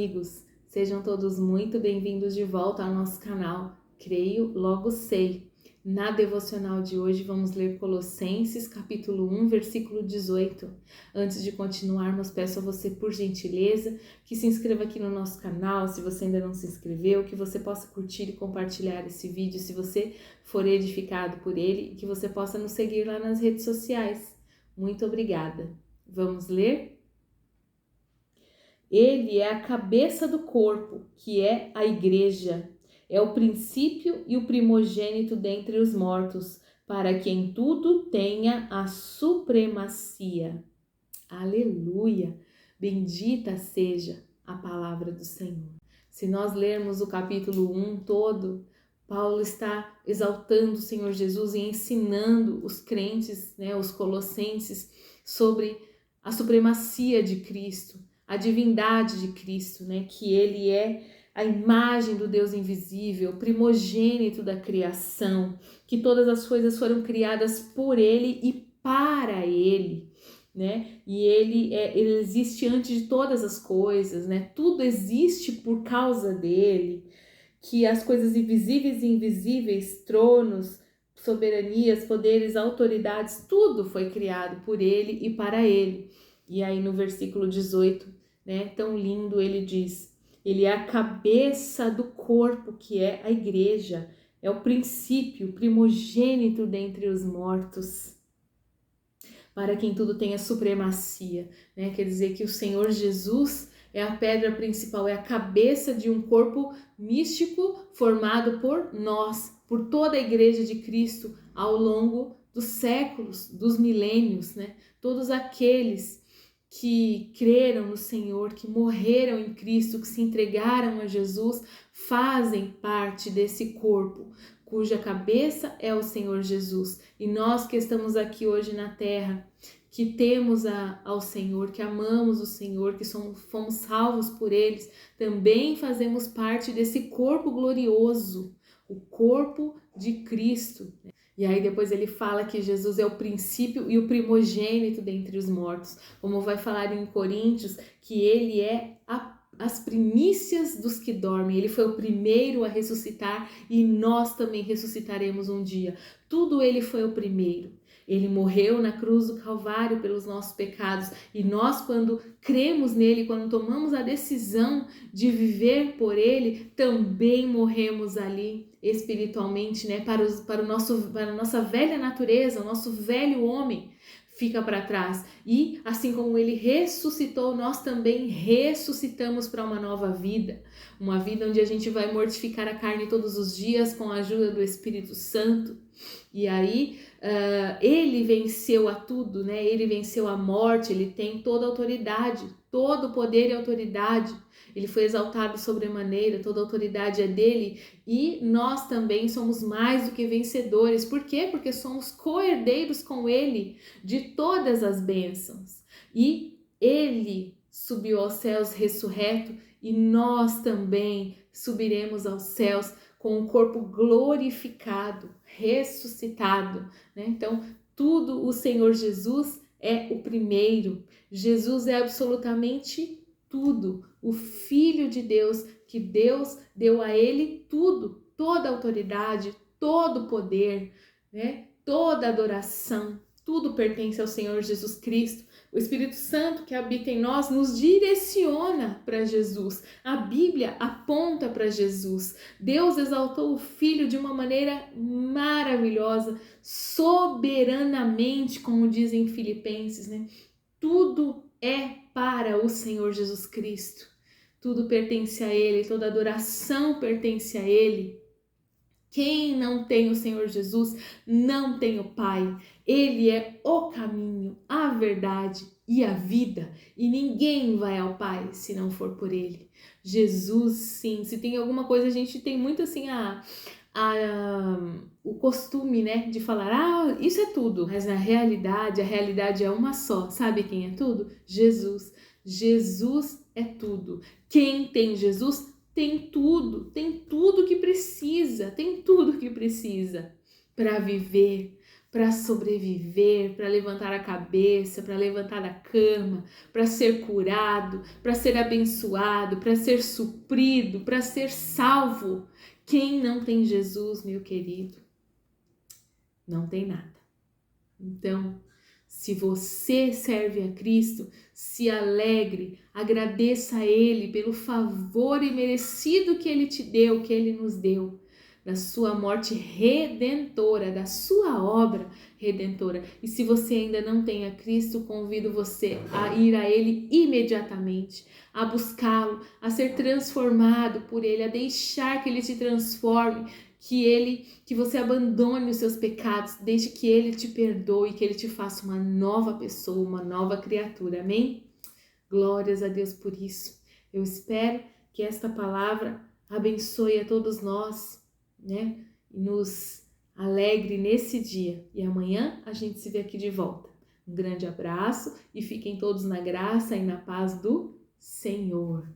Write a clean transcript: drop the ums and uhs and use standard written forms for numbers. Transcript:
amigos, sejam todos muito bem-vindos de volta ao nosso canal Creio, Logo Sei. Na devocional de hoje vamos ler Colossenses capítulo 1, versículo 18. Antes de continuarmos, peço a você, por gentileza, que se inscreva aqui no nosso canal, se você ainda não se inscreveu, que você possa curtir e compartilhar esse vídeo se você for edificado por ele e que você possa nos seguir lá nas redes sociais. Muito obrigada. Vamos ler? Ele é a cabeça do corpo, que é a igreja. É o princípio e o primogênito dentre os mortos, para que em tudo tenha a supremacia. Aleluia! Bendita seja a palavra do Senhor. Se nós lermos o capítulo 1 todo, Paulo está exaltando o Senhor Jesus e ensinando os crentes, os colossenses, sobre a supremacia de Cristo, a divindade de Cristo, que ele é a imagem do Deus invisível, primogênito da criação, que todas as coisas foram criadas por ele e para ele, E ele existe antes de todas as coisas, Tudo existe por causa dele, que as coisas invisíveis e invisíveis, tronos, soberanias, poderes, autoridades, tudo foi criado por ele e para ele. E aí no versículo 18, tão lindo, ele diz: ele é a cabeça do corpo, que é a igreja, é o princípio, primogênito dentre os mortos, para quem tudo tenha supremacia, Quer dizer que o Senhor Jesus é a pedra principal, é a cabeça de um corpo místico formado por nós, por toda a igreja de Cristo ao longo dos séculos, dos milênios, Todos aqueles que creram no Senhor, que morreram em Cristo, que se entregaram a Jesus, fazem parte desse corpo, cuja cabeça é o Senhor Jesus. E nós que estamos aqui hoje na terra, que temos ao Senhor, que amamos o Senhor, que fomos salvos por eles, também fazemos parte desse corpo glorioso, o corpo de Cristo. E aí depois ele fala que Jesus é o princípio e o primogênito dentre os mortos, como vai falar em Coríntios, que ele é as primícias dos que dormem. Ele foi o primeiro a ressuscitar e nós também ressuscitaremos um dia. Tudo ele foi o primeiro. Ele morreu na cruz do Calvário pelos nossos pecados e nós, quando cremos nele, quando tomamos a decisão de viver por ele, também morremos ali espiritualmente, para a nossa velha natureza, o nosso velho homem fica para trás. E assim como ele ressuscitou, nós também ressuscitamos para uma nova vida. Uma vida onde a gente vai mortificar a carne todos os dias com a ajuda do Espírito Santo. E aí ele venceu a tudo, Ele venceu a morte, ele tem toda a autoridade, todo o poder e autoridade. Ele foi exaltado sobremaneira, toda a autoridade é dele e nós também somos mais do que vencedores. Por quê? Porque somos co-herdeiros com ele de todas as bênçãos. E ele subiu aos céus ressurreto e nós também subiremos aos céus com o corpo glorificado, ressuscitado, Então, tudo o Senhor Jesus é o primeiro. Jesus é absolutamente tudo. O Filho de Deus, que Deus deu a ele tudo, toda a autoridade, todo o poder, toda a adoração, tudo pertence ao Senhor Jesus Cristo. O Espírito Santo que habita em nós nos direciona para Jesus. A Bíblia aponta para Jesus. Deus exaltou o Filho de uma maneira maravilhosa, soberanamente, como dizem Filipenses, Tudo é para o Senhor Jesus Cristo. Tudo pertence a Ele, toda adoração pertence a Ele. Quem não tem o Senhor Jesus não tem o Pai. Ele é o caminho, a verdade e a vida. E ninguém vai ao Pai se não for por Ele. Jesus, sim. Se tem alguma coisa, a gente tem muito assim o costume, de falar, isso é tudo. Mas na realidade, a realidade é uma só. Sabe quem é tudo? Jesus. Jesus é tudo. Quem tem Jesus tem tudo que precisa, para viver, para sobreviver, para levantar a cabeça, para levantar da cama, para ser curado, para ser abençoado, para ser suprido, para ser salvo. Quem não tem Jesus, meu querido, não tem nada. Então, se você serve a Cristo, se alegre, agradeça a Ele pelo favor imerecido que Ele te deu, que Ele nos deu, da sua morte redentora, da sua obra redentora. E se você ainda não tem a Cristo, convido você a ir a Ele imediatamente, a buscá-lo, a ser transformado por Ele, a deixar que Ele te transforme, que você abandone os seus pecados, deixe que Ele te perdoe, que Ele te faça uma nova pessoa, uma nova criatura, amém? Glórias a Deus por isso. Eu espero que esta palavra abençoe a todos nós, né? E nos alegre nesse dia. E amanhã a gente se vê aqui de volta. Um grande abraço e fiquem todos na graça e na paz do Senhor.